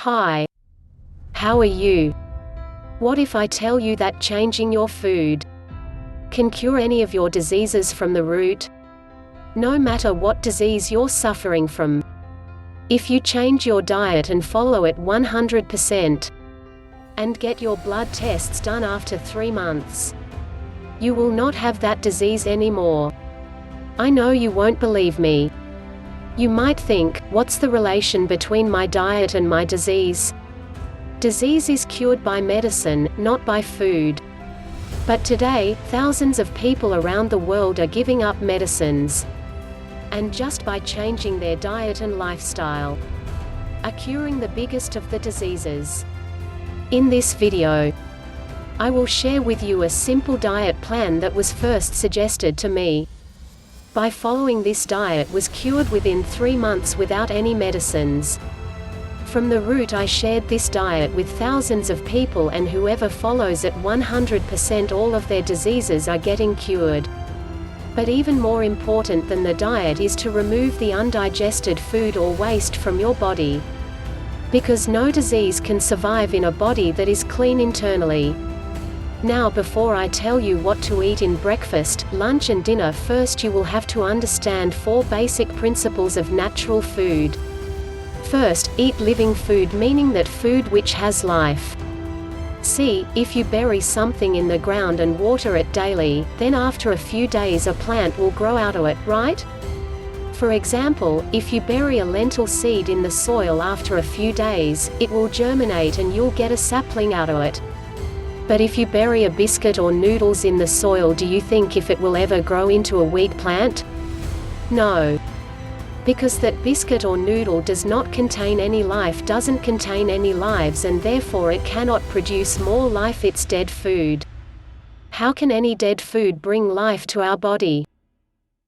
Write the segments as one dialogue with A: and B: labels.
A: Hi. How are you? What if I tell you that changing your food can cure any of your diseases from the root? No matter what disease you're suffering from. If you change your diet and follow it 100%, and get your blood tests done after 3 months, you will not have that disease anymore. I know you won't believe me. You might think, what's the relation between my diet and my disease? Disease is cured by medicine, not by food. But today, thousands of people around the world are giving up medicines, and just by changing their diet and lifestyle, are curing the biggest of the diseases. In this video, I will share with you a simple diet plan that was first suggested to me. By following this diet was cured within 3 months without any medicines. From the root I shared this diet with thousands of people, and whoever follows it 100%, all of their diseases are getting cured. But even more important than the diet is to remove the undigested food or waste from your body. Because no disease can survive in a body that is clean internally. Now, before I tell you what to eat in breakfast, lunch and dinner, first you will have to understand 4 basic principles of natural food. First, eat living food, meaning that food which has life. See, if you bury something in the ground and water it daily, then after a few days a plant will grow out of it, right? For example, if you bury a lentil seed in the soil, after a few days, it will germinate and you'll get a sapling out of it. But if you bury a biscuit or noodles in the soil, do you think if it will ever grow into a wheat plant? No. Because that biscuit or noodle does not contain any life, doesn't contain any lives, and therefore it cannot produce more life, it's dead food. How can any dead food bring life to our body?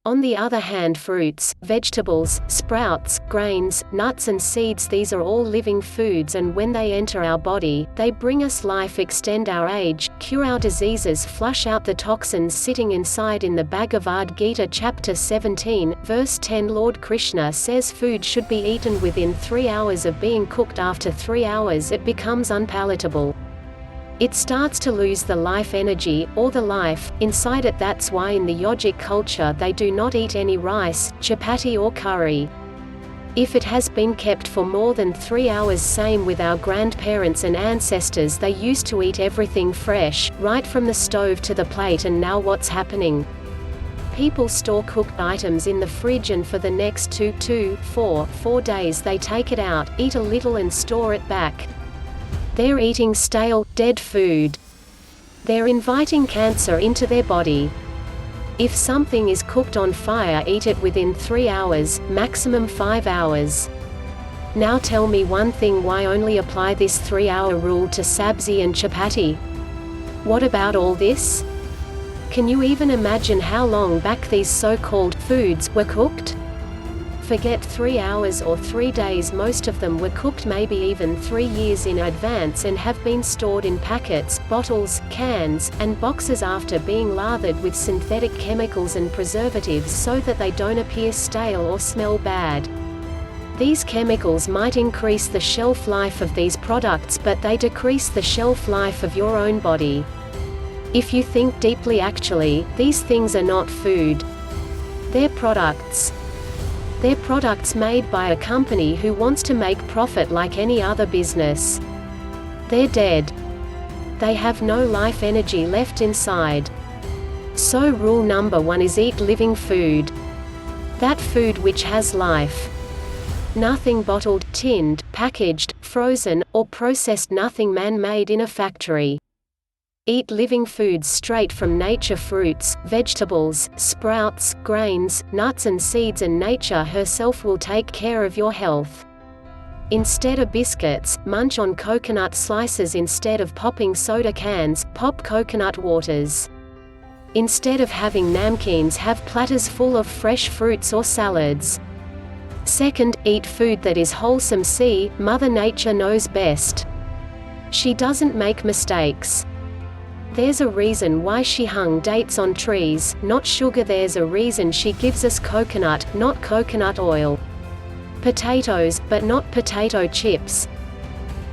A: On the other hand, fruits, vegetables, sprouts, grains, nuts and seeds, these are all living foods, and when they enter our body, they bring us life, extend our age, cure our diseases, flush out the toxins sitting inside. In the Bhagavad Gita chapter 17, verse 10, Lord Krishna says food should be eaten within 3 hours of being cooked. After 3 hours it becomes unpalatable. It starts to lose the life energy, or the life, inside it. That's why in the yogic culture they do not eat any rice, chapati or curry. If it has been kept for more than 3 hours, same with our grandparents and ancestors, they used to eat everything fresh, right from the stove to the plate. And now what's happening? People store cooked items in the fridge, and for the next 4 days they take it out, eat a little and store it back. They're eating stale, dead food. They're inviting cancer into their body. If something is cooked on fire, eat it within 3 hours, maximum 5 hours. Now tell me one thing, why only apply this 3-hour rule to sabzi and chapati? What about all this? Can you even imagine how long back these so-called foods were cooked? Forget 3 hours or 3 days, most of them were cooked maybe even 3 years in advance and have been stored in packets, bottles, cans, and boxes after being lathered with synthetic chemicals and preservatives so that they don't appear stale or smell bad. These chemicals might increase the shelf life of these products, but they decrease the shelf life of your own body. If you think deeply, actually, these things are not food. They're products. They're products made by a company who wants to make profit like any other business. They're dead. They have no life energy left inside. So rule number 1 is eat living food. That food which has life. Nothing bottled, tinned, packaged, frozen, or processed, nothing man-made in a factory. Eat living foods straight from nature, fruits, vegetables, sprouts, grains, nuts and seeds, and nature herself will take care of your health. Instead of biscuits, munch on coconut slices. Instead of popping soda cans, pop coconut waters. Instead of having namkeens, have platters full of fresh fruits or salads. Second, eat food that is wholesome. See, Mother Nature knows best. She doesn't make mistakes. There's a reason why she hung dates on trees, not sugar. There's a reason she gives us coconut, not coconut oil. Potatoes, but not potato chips.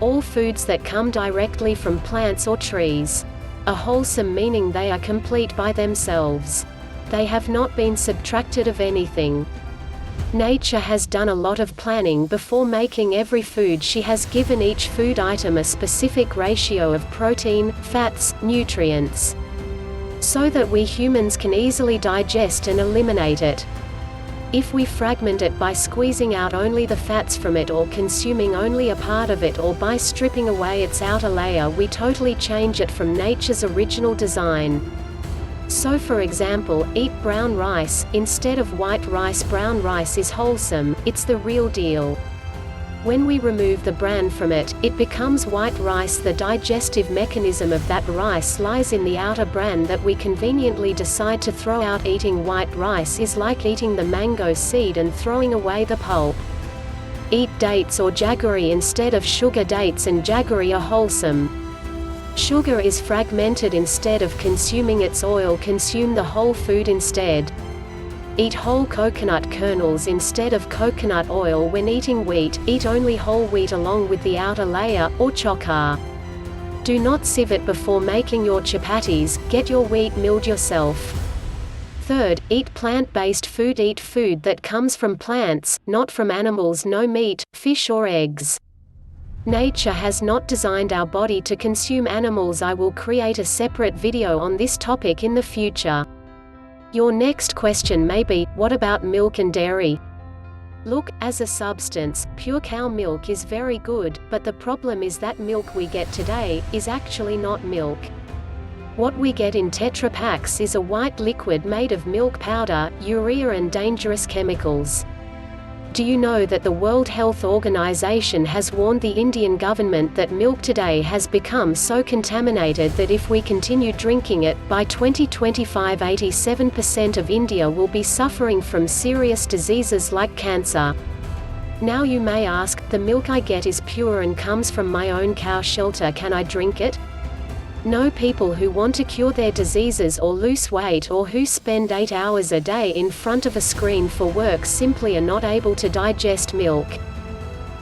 A: All foods that come directly from plants or trees. A wholesome meaning they are complete by themselves. They have not been subtracted of anything. Nature has done a lot of planning before making every food. She has given each food item a specific ratio of protein, fats, nutrients, so that we humans can easily digest and eliminate it. If we fragment it by squeezing out only the fats from it, or consuming only a part of it, or by stripping away its outer layer, we totally change it from nature's original design. So for example, eat brown rice, instead of white rice. Brown rice is wholesome, it's the real deal. When we remove the bran from it, it becomes white rice. The digestive mechanism of that rice lies in the outer bran that we conveniently decide to throw out. Eating white rice is like eating the mango seed and throwing away the pulp. Eat dates or jaggery instead of sugar. Dates and jaggery are wholesome. Sugar is fragmented. Instead of consuming its oil, consume the whole food instead. Eat whole coconut kernels instead of coconut oil. When eating wheat, eat only whole wheat along with the outer layer, or chokar. Do not sieve it before making your chapatis. Get your wheat milled yourself. Third, eat plant-based food. Eat food that comes from plants, not from animals. No meat, fish or eggs. Nature has not designed our body to consume animals. I will create a separate video on this topic in the future. Your next question may be, what about milk and dairy? Look, as a substance, pure cow milk is very good, but the problem is that milk we get today is actually not milk. What we get in Tetra Paks is a white liquid made of milk powder, urea and dangerous chemicals. Do you know that the World Health Organization has warned the Indian government that milk today has become so contaminated that if we continue drinking it, by 2025 87% of India will be suffering from serious diseases like cancer. Now you may ask, the milk I get is pure and comes from my own cow shelter. Can I drink it? No. People who want to cure their diseases or lose weight, or who spend 8 hours a day in front of a screen for work, simply are not able to digest milk.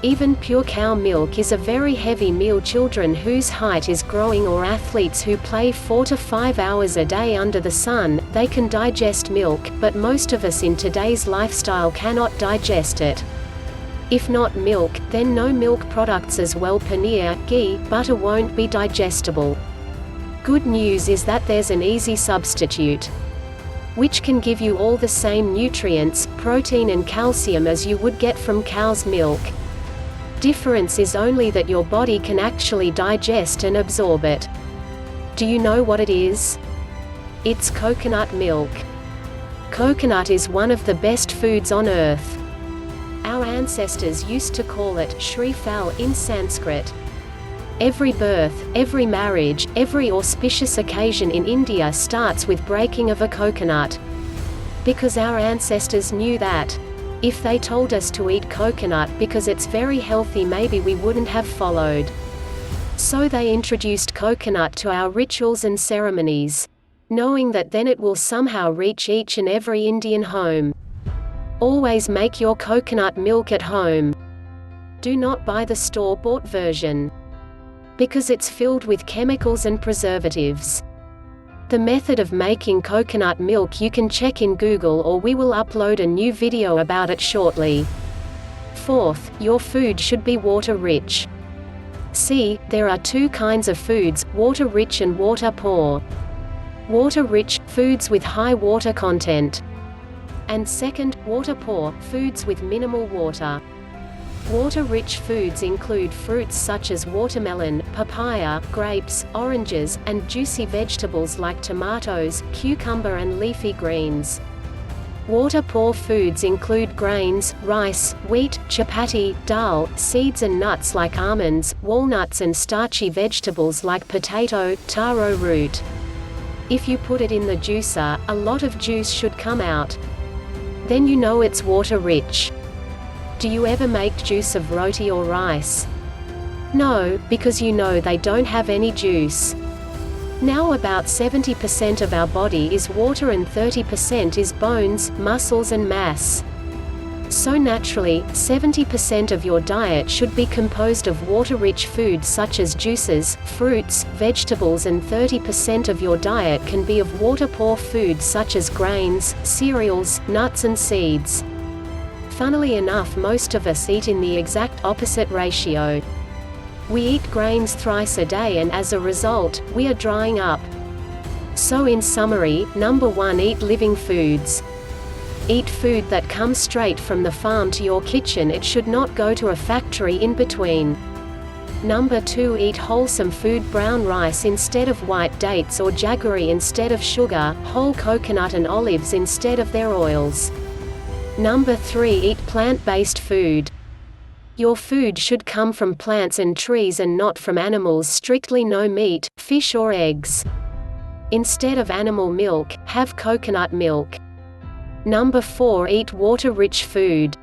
A: Even pure cow milk is a very heavy meal. Children whose height is growing, or athletes who play 4 to 5 hours a day under the sun, they can digest milk, but most of us in today's lifestyle cannot digest it. If not milk, then no milk products as well. Paneer, ghee, butter won't be digestible. Good news is that there's an easy substitute, which can give you all the same nutrients, protein and calcium as you would get from cow's milk. Difference is only that your body can actually digest and absorb it. Do you know what it is? It's coconut milk. Coconut is one of the best foods on earth. Our ancestors used to call it Shrifal in Sanskrit. Every birth, every marriage, every auspicious occasion in India starts with breaking of a coconut. Because our ancestors knew that if they told us to eat coconut because it's very healthy, maybe we wouldn't have followed. So they introduced coconut to our rituals and ceremonies, knowing that then it will somehow reach each and every Indian home. Always make your coconut milk at home. Do not buy the store-bought version, because it's filled with chemicals and preservatives. The method of making coconut milk you can check in Google, or we will upload a new video about it shortly. Fourth, your food should be water-rich. See, there are two kinds of foods, water-rich and water-poor. Water-rich, foods with high water content. And second, water-poor, foods with minimal water. Water-rich foods include fruits such as watermelon, papaya, grapes, oranges, and juicy vegetables like tomatoes, cucumber and leafy greens. Water-poor foods include grains, rice, wheat, chapati, dal, seeds and nuts like almonds, walnuts and starchy vegetables like potato, taro root. If you put it in the juicer, a lot of juice should come out. Then you know it's water-rich. Do you ever make juice of roti or rice? No, because you know they don't have any juice. Now about 70% of our body is water and 30% is bones, muscles and mass. So naturally, 70% of your diet should be composed of water-rich foods such as juices, fruits, vegetables, and 30% of your diet can be of water-poor foods such as grains, cereals, nuts and seeds. Funnily enough, most of us eat in the exact opposite ratio. We eat grains thrice a day and as a result, we are drying up. So in summary, number 1, eat living foods. Eat food that comes straight from the farm to your kitchen. It should not go to a factory in between. Number 2, eat wholesome food. Brown rice instead of white dates or jaggery instead of sugar, whole coconut and olives instead of their oils. Number 3, eat plant-based food. Your food should come from plants and trees and not from animals. Strictly no meat, fish or eggs. Instead of animal milk, have coconut milk. Number 4, eat water-rich food.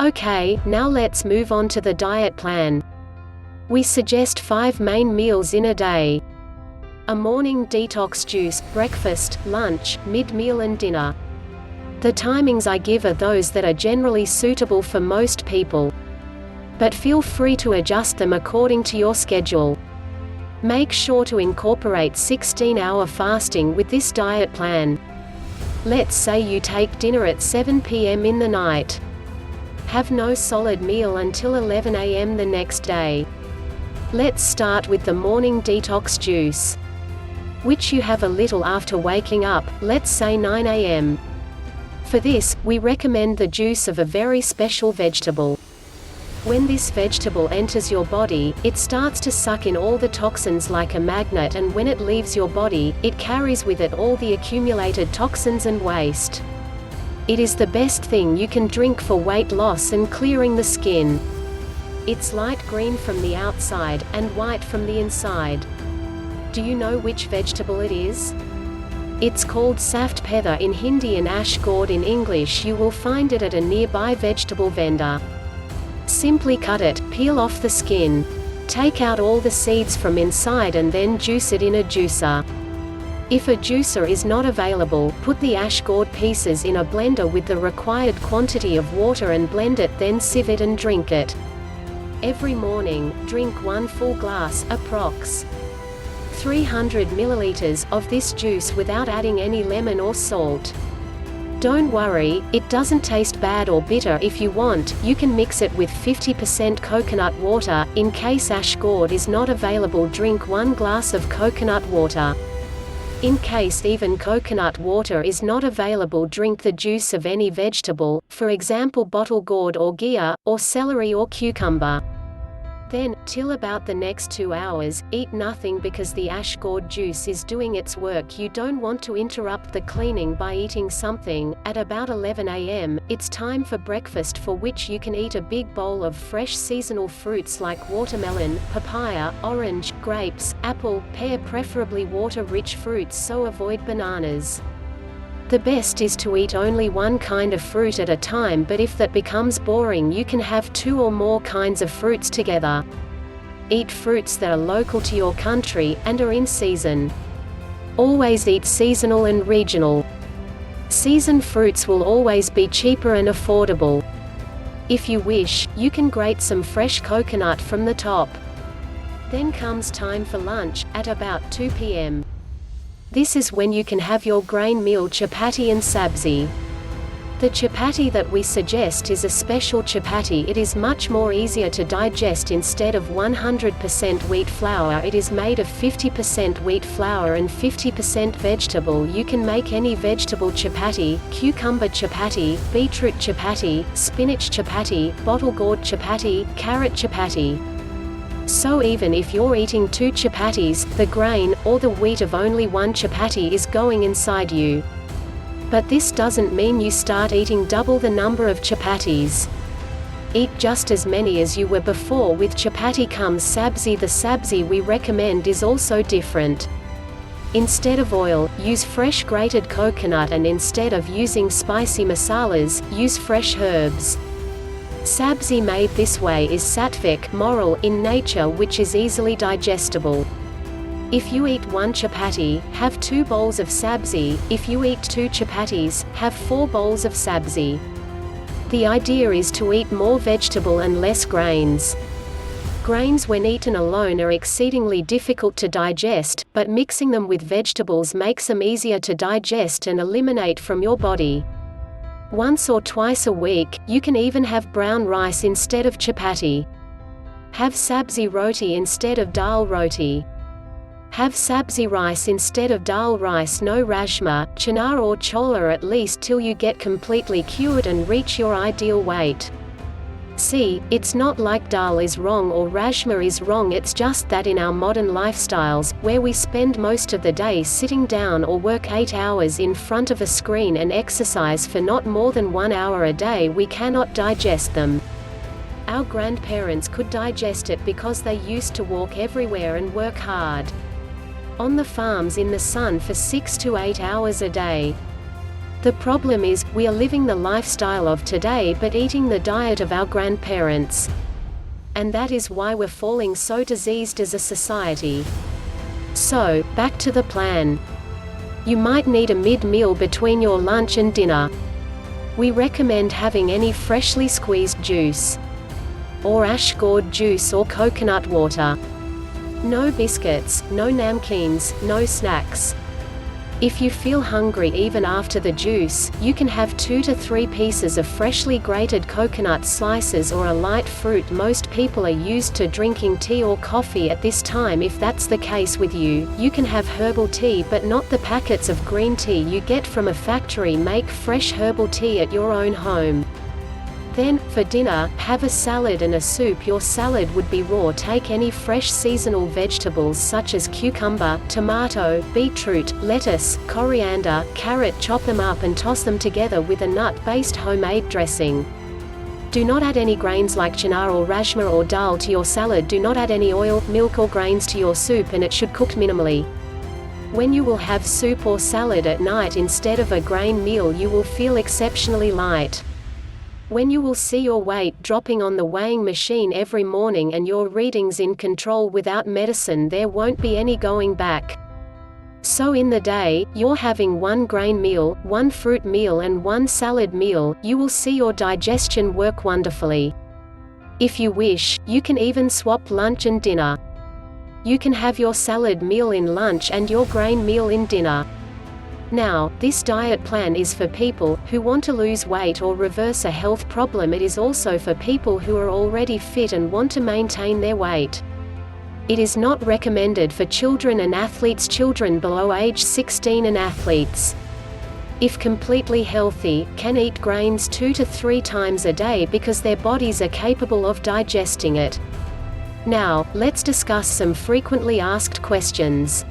A: Okay, now let's move on to the diet plan. We suggest 5 main meals in a day. A morning detox juice, breakfast, lunch, mid-meal and dinner. The timings I give are those that are generally suitable for most people. But feel free to adjust them according to your schedule. Make sure to incorporate 16-hour fasting with this diet plan. Let's say you take dinner at 7 p.m. in the night. Have no solid meal until 11 a.m. the next day. Let's start with the morning detox juice, which you have a little after waking up, let's say 9 a.m. For this, we recommend the juice of a very special vegetable. When this vegetable enters your body, it starts to suck in all the toxins like a magnet, and when it leaves your body, it carries with it all the accumulated toxins and waste. It is the best thing you can drink for weight loss and clearing the skin. It's light green from the outside, and white from the inside. Do you know which vegetable it is? It's called saft petha in Hindi and ash gourd in English. You will find it at a nearby vegetable vendor. Simply cut it, peel off the skin. Take out all the seeds from inside and then juice it in a juicer. If a juicer is not available, put the ash gourd pieces in a blender with the required quantity of water and blend it, then sieve it and drink it. Every morning, drink 1 full glass, approx. 300 milliliters, of this juice without adding any lemon or salt. Don't worry, it doesn't taste bad or bitter. If you want, you can mix it with 50% coconut water. In case ash gourd is not available, drink 1 glass of coconut water. In case even coconut water is not available, drink the juice of any vegetable, for example bottle gourd or ghea, or celery or cucumber. Then, till about the next 2 hours, eat nothing because the ash gourd juice is doing its work. You don't want to interrupt the cleaning by eating something. At about 11 a.m., it's time for breakfast, for which you can eat a big bowl of fresh seasonal fruits like watermelon, papaya, orange, grapes, apple, pear, preferably water-rich fruits, so avoid bananas. The best is to eat only one kind of fruit at a time, but if that becomes boring, you can have 2 or more kinds of fruits together. Eat fruits that are local to your country, and are in season. Always eat seasonal and regional. Seasoned fruits will always be cheaper and affordable. If you wish, you can grate some fresh coconut from the top. Then comes time for lunch, at about 2 p.m. This is when you can have your grain meal chapati and sabzi. The chapati that we suggest is a special chapati. It is much more easier to digest. Instead of 100% wheat flour, it is made of 50% wheat flour and 50% vegetable. You can make any vegetable chapati: cucumber chapati, beetroot chapati, spinach chapati, bottle gourd chapati, carrot chapati. So even if you're eating 2 chapatis, the grain, or the wheat of only 1 chapati is going inside you. But this doesn't mean you start eating double the number of chapatis. Eat just as many as you were before. With chapati comes sabzi. The sabzi we recommend is also different. Instead of oil, use fresh grated coconut, and instead of using spicy masalas, use fresh herbs. Sabzi made this way is sattvic, moral, in nature, which is easily digestible. If you eat 1 chapati, have 2 bowls of sabzi. If you eat 2 chapatis, have 4 bowls of sabzi. The idea is to eat more vegetable and less grains. Grains when eaten alone are exceedingly difficult to digest, but mixing them with vegetables makes them easier to digest and eliminate from your body. Once or twice a week, you can even have brown rice instead of chapati. Have sabzi roti instead of dal roti. Have sabzi rice instead of dal rice. No rajma, chana or chola at least till you get completely cured and reach your ideal weight. See, it's not like dal is wrong or rajma is wrong, it's just that in our modern lifestyles, where we spend most of the day sitting down or work 8 hours in front of a screen and exercise for not more than 1 hour a day, we cannot digest them. Our grandparents could digest it because they used to walk everywhere and work hard on the farms in the sun for 6 to 8 hours a day. The problem is, we are living the lifestyle of today but eating the diet of our grandparents. And that is why we're falling so diseased as a society. So, back to the plan. You might need a mid-meal between your lunch and dinner. We recommend having any freshly squeezed juice, or ash gourd juice or coconut water. No biscuits, no namkeens, no snacks. If you feel hungry even after the juice, you can have 2 to 3 pieces of freshly grated coconut slices or a light fruit. Most people are used to drinking tea or coffee at this time. If that's the case with you, you can have herbal tea but not the packets of green tea you get from a factory. Make fresh herbal tea at your own home. Then, for dinner, have a salad and a soup. Your salad would be raw. Take any fresh seasonal vegetables such as cucumber, tomato, beetroot, lettuce, coriander, carrot. Chop them up and toss them together with a nut-based homemade dressing. Do not add any grains like chana or rajma or dal to your salad. Do not add any oil, milk or grains to your soup, and it should cook minimally. When you will have soup or salad at night instead of a grain meal, you will feel exceptionally light. When you will see your weight dropping on the weighing machine every morning and your readings in control without medicine, there won't be any going back. So in the day, you're having 1 grain meal, 1 fruit meal and 1 salad meal. You will see your digestion work wonderfully. If you wish, you can even swap lunch and dinner. You can have your salad meal in lunch and your grain meal in dinner. Now, this diet plan is for people who want to lose weight or reverse a health problem. It is also for people who are already fit and want to maintain their weight. It is not recommended for children and athletes. Children below age 16 and athletes, if completely healthy, can eat grains 2 to 3 times a day because their bodies are capable of digesting it. Now, let's discuss some frequently asked questions.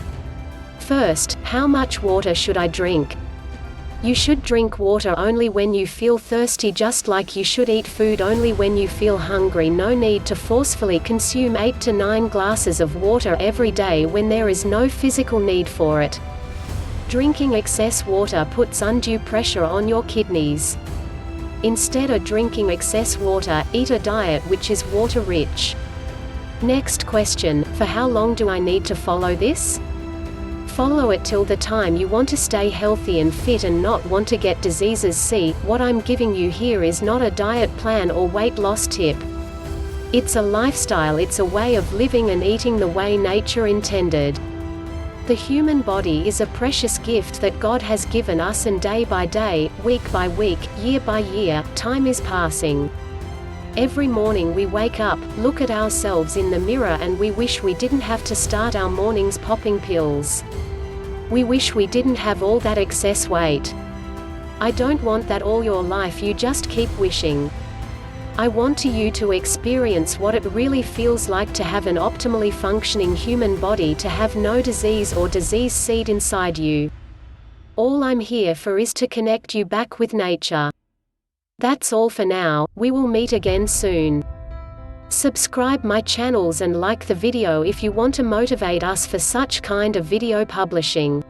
A: First, how much water should I drink? You should drink water only when you feel thirsty, just like you should eat food only when you feel hungry. No need to forcefully consume 8 to 9 glasses of water every day when there is no physical need for it. Drinking excess water puts undue pressure on your kidneys. Instead of drinking excess water, eat a diet which is water-rich. Next question, for how long do I need to follow this? Follow it till the time you want to stay healthy and fit and not want to get diseases. See, what I'm giving you here is not a diet plan or weight loss tip. It's a lifestyle. It's a way of living and eating the way nature intended. The human body is a precious gift that God has given us, and day by day, week by week, year by year, time is passing. Every morning we wake up, look at ourselves in the mirror, and we wish we didn't have to start our mornings popping pills. We wish we didn't have all that excess weight. I don't want that all your life. You just keep wishing. I want you to experience what it really feels like to have an optimally functioning human body, to have no disease or disease seed inside you. All I'm here for is to connect you back with nature. That's all for now. We will meet again soon. Subscribe my channels and like the video if you want to motivate us for such kind of video publishing.